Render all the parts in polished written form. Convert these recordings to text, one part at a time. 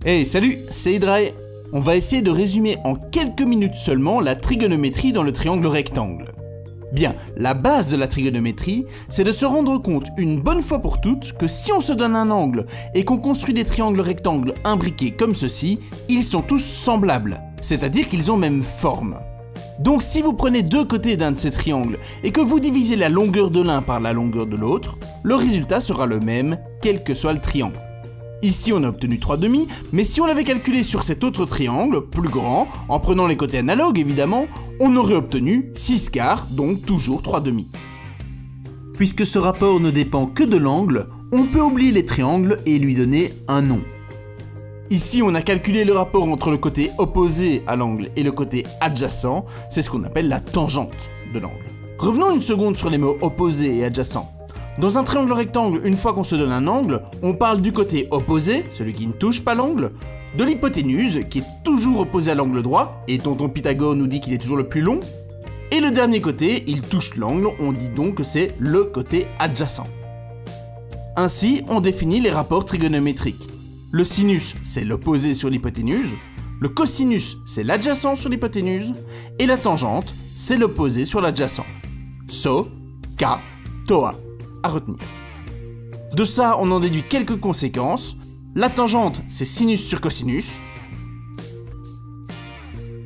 Hey, salut, c'est Hydrae. On va essayer de résumer en quelques minutes seulement la trigonométrie dans le triangle rectangle. Bien, la base de la trigonométrie, c'est de se rendre compte une bonne fois pour toutes que si on se donne un angle et qu'on construit des triangles rectangles imbriqués comme ceci, ils sont tous semblables, c'est-à-dire qu'ils ont même forme. Donc si vous prenez deux côtés d'un de ces triangles et que vous divisez la longueur de l'un par la longueur de l'autre, le résultat sera le même, quel que soit le triangle. Ici on a obtenu 3 demi, mais si on l'avait calculé sur cet autre triangle, plus grand, en prenant les côtés analogues évidemment, on aurait obtenu 6 quarts, donc toujours 3 demi. Puisque ce rapport ne dépend que de l'angle, on peut oublier les triangles et lui donner un nom. Ici on a calculé le rapport entre le côté opposé à l'angle et le côté adjacent, c'est ce qu'on appelle la tangente de l'angle. Revenons une seconde sur les mots opposé et adjacent. Dans un triangle rectangle, une fois qu'on se donne un angle, on parle du côté opposé, celui qui ne touche pas l'angle, de l'hypoténuse, qui est toujours opposé à l'angle droit, et tonton Pythagore nous dit qu'il est toujours le plus long, et le dernier côté, il touche l'angle, on dit donc que c'est le côté adjacent. Ainsi, on définit les rapports trigonométriques. Le sinus, c'est l'opposé sur l'hypoténuse, le cosinus, c'est l'adjacent sur l'hypoténuse, et la tangente, c'est l'opposé sur l'adjacent. So, ka, toa. À retenir. De ça, on en déduit quelques conséquences. La tangente, c'est sinus sur cosinus.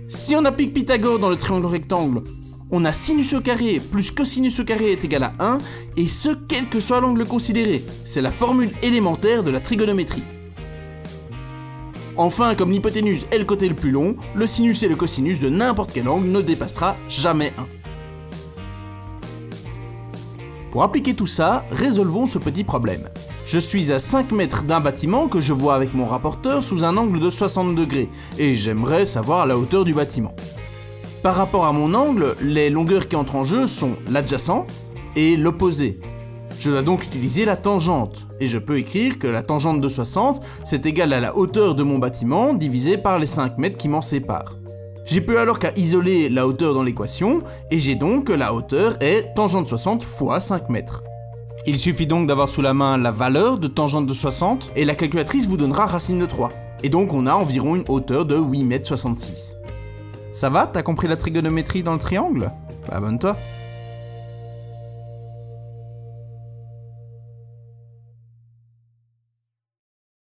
Si on applique Pythagore dans le triangle rectangle, on a sinus au carré plus cosinus au carré est égal à 1, et ce, quel que soit l'angle considéré. C'est la formule élémentaire de la trigonométrie. Enfin, comme l'hypoténuse est le côté le plus long, le sinus et le cosinus de n'importe quel angle ne dépassera jamais 1. Pour appliquer tout ça, résolvons ce petit problème. Je suis à 5 mètres d'un bâtiment que je vois avec mon rapporteur sous un angle de 60 degrés, et j'aimerais savoir la hauteur du bâtiment. Par rapport à mon angle, les longueurs qui entrent en jeu sont l'adjacent et l'opposé. Je dois donc utiliser la tangente, et je peux écrire que la tangente de 60, c'est égal à la hauteur de mon bâtiment divisé par les 5 mètres qui m'en séparent. J'ai peu alors qu'à isoler la hauteur dans l'équation, et j'ai donc que la hauteur est tangente 60 fois 5 mètres. Il suffit donc d'avoir sous la main la valeur de tangente de 60, et la calculatrice vous donnera racine de 3. Et donc on a environ une hauteur de 8,66 m. Ça va? T'as compris la trigonométrie dans le triangle? Bah abonne-toi.